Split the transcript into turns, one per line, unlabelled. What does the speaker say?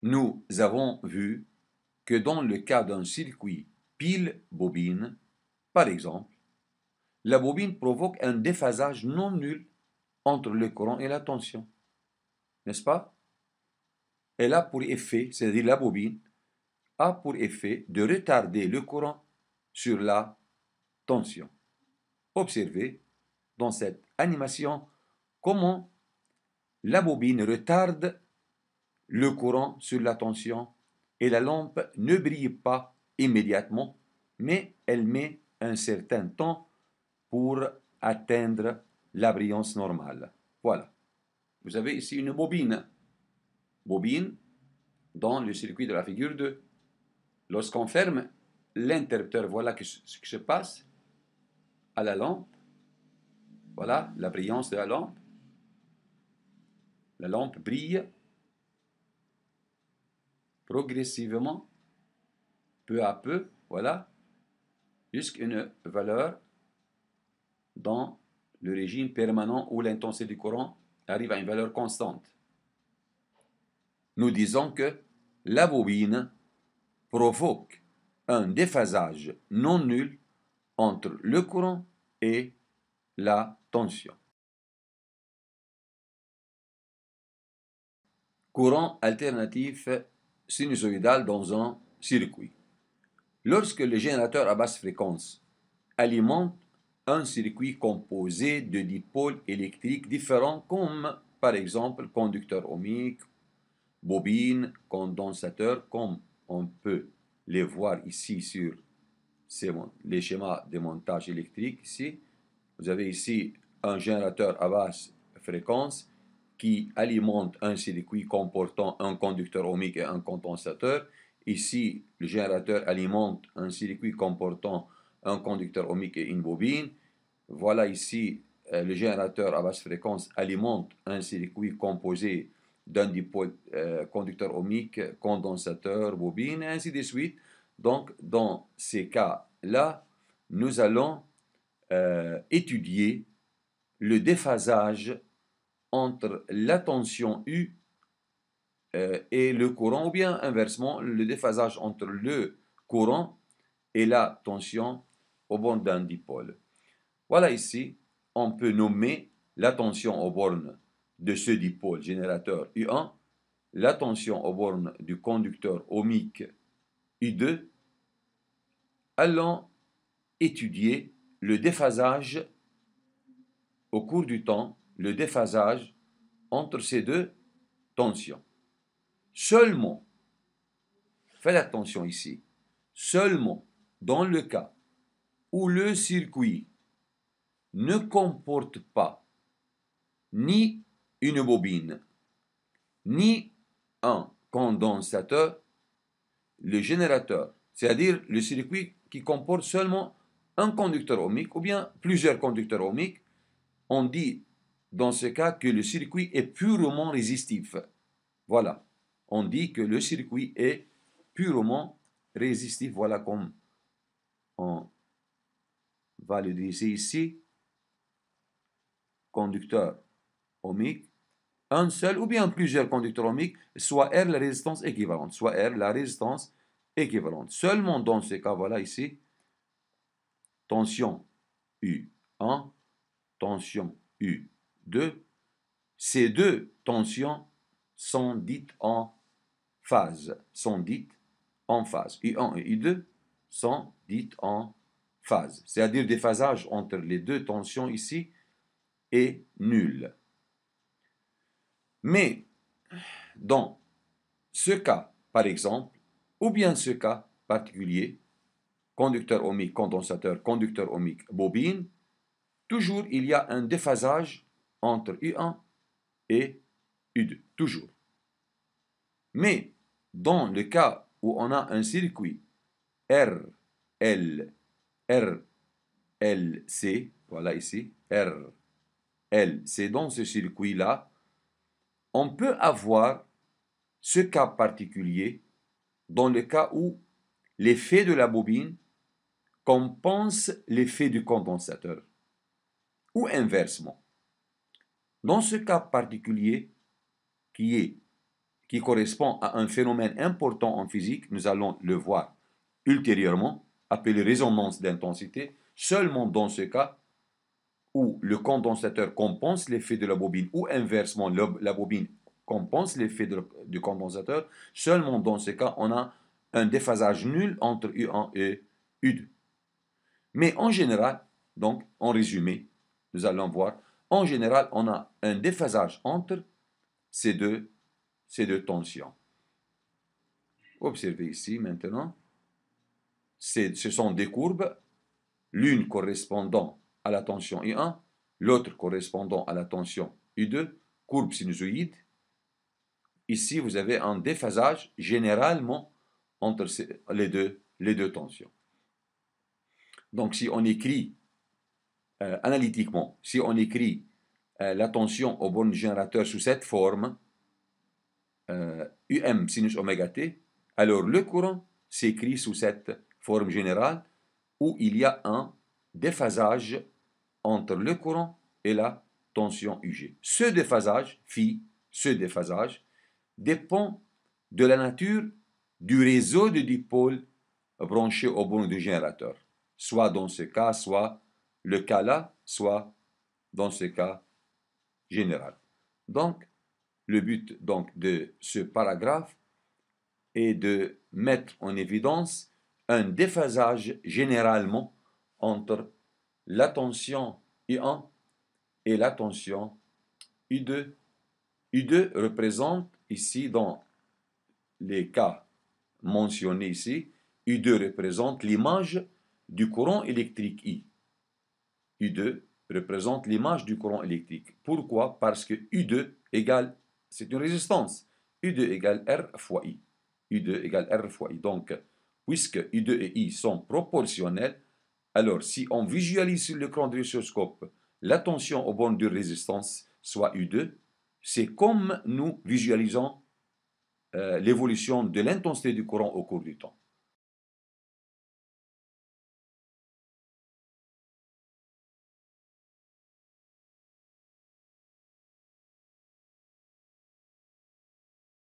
Nous avons vu que dans le cas d'un circuit pile-bobine, par exemple, la bobine provoque un déphasage non nul entre le courant et la tension, n'est-ce pas? Elle a pour effet, c'est-à-dire la bobine, a pour effet de retarder le courant sur la tension. Observez dans cette animation comment la bobine retarde le courant sur la tension et la lampe ne brille pas immédiatement, mais elle met un certain temps pour atteindre la brillance normale. Voilà. Vous avez ici une bobine. Bobine dans le circuit de la figure 2. Lorsqu'on ferme l'interrupteur, voilà ce qui se passe à la lampe. Voilà la brillance de la lampe. La lampe brille progressivement, peu à peu, voilà, jusqu'à une valeur dans le régime permanent où l'intensité du courant arrive à une valeur constante. Nous disons que la bobine provoque un déphasage non nul entre le courant et la tension. Courant alternatif sinusoïdal dans un circuit. Lorsque le générateur à basse fréquence alimente un circuit composé de dipôles électriques différents comme par exemple conducteur ohmique, bobine, condensateur, comme on peut les voir ici sur les schémas de montage électrique. Ici, vous avez ici un générateur à basse fréquence qui alimente un circuit comportant un conducteur ohmique et un condensateur. Ici, le générateur alimente un circuit comportant un conducteur ohmique et une bobine. Voilà ici, le générateur à basse fréquence alimente un circuit composé d'un dipôle conducteur ohmique, condensateur, bobine, et ainsi de suite. Donc, dans ces cas-là, nous allons étudier le déphasage entre la tension U et le courant, ou bien inversement, le déphasage entre le courant et la tension au bornes d'un dipôle. Voilà ici, on peut nommer la tension aux bornes de ce dipôle générateur U1, la tension aux bornes du conducteur ohmique U2. Allons étudier le déphasage au cours du temps, le déphasage entre ces deux tensions. Seulement, faites attention ici, seulement dans le cas où le circuit ne comporte pas ni une bobine, ni un condensateur, le générateur, c'est-à-dire le circuit qui comporte seulement un conducteur ohmique ou bien plusieurs conducteurs ohmiques, on dit dans ce cas que le circuit est purement résistif. Voilà, on dit que le circuit est purement résistif. Voilà comme on va le dire ici, conducteur ohmique, un seul ou bien plusieurs conducteurs ohmiques, soit R la résistance équivalente, soit R la résistance équivalente. Seulement dans ce cas, voilà ici, tension U1, tension U2, ces deux tensions sont dites en phase, U1 et U2 sont dites en phase, c'est-à-dire déphasage entre les deux tensions ici est nul. Mais dans ce cas, par exemple, ou bien ce cas particulier, conducteur ohmique, condensateur, conducteur ohmique, bobine, toujours il y a un déphasage entre U1 et U2, toujours. Mais dans le cas où on a un circuit RLC, voilà ici, RLC, dans ce circuit-là, on peut avoir ce cas particulier dans le cas où l'effet de la bobine compense l'effet du condensateur, ou inversement. Dans ce cas particulier, qui est qui correspond à un phénomène important en physique, nous allons le voir ultérieurement, appelé résonance d'intensité, seulement dans ce cas où le condensateur compense l'effet de la bobine ou inversement la bobine compense l'effet du condensateur, seulement dans ce cas on a un déphasage nul entre U1 et U2. Mais en général, donc en résumé, nous allons voir, en général on a un déphasage entre ces deux tensions. Observez ici maintenant, ce sont des courbes, l'une correspondant à la tension I1, l'autre correspondant à la tension U2, courbe sinusoïde. Ici, vous avez un déphasage généralement entre les deux tensions. Donc, si on écrit analytiquement, si on écrit la tension au bornes du générateur sous cette forme, UM sinus oméga t, alors le courant s'écrit sous cette forme générale où il y a un déphasage entre le courant et la tension UG. Ce déphasage, dépend de la nature du réseau de dipôles branchés aux bornes du générateur. Soit dans ce cas, soit le cas là, soit dans ce cas général. Donc, le but donc, de ce paragraphe est de mettre en évidence un déphasage généralement entre la tension I1 et la tension U2. U2 représente ici, dans les cas mentionnés ici, U2 représente l'image du courant électrique I. U2 représente l'image du courant électrique. Pourquoi? Parce que U2 égale, c'est une résistance, U2 égale R fois I. U2 égale R fois I. Donc, puisque U2 et I sont proportionnels, alors si on visualise sur l'écran de l'oscilloscope la tension aux bornes de résistance, soit U2, c'est comme nous visualisons l'évolution de l'intensité du courant au cours du temps.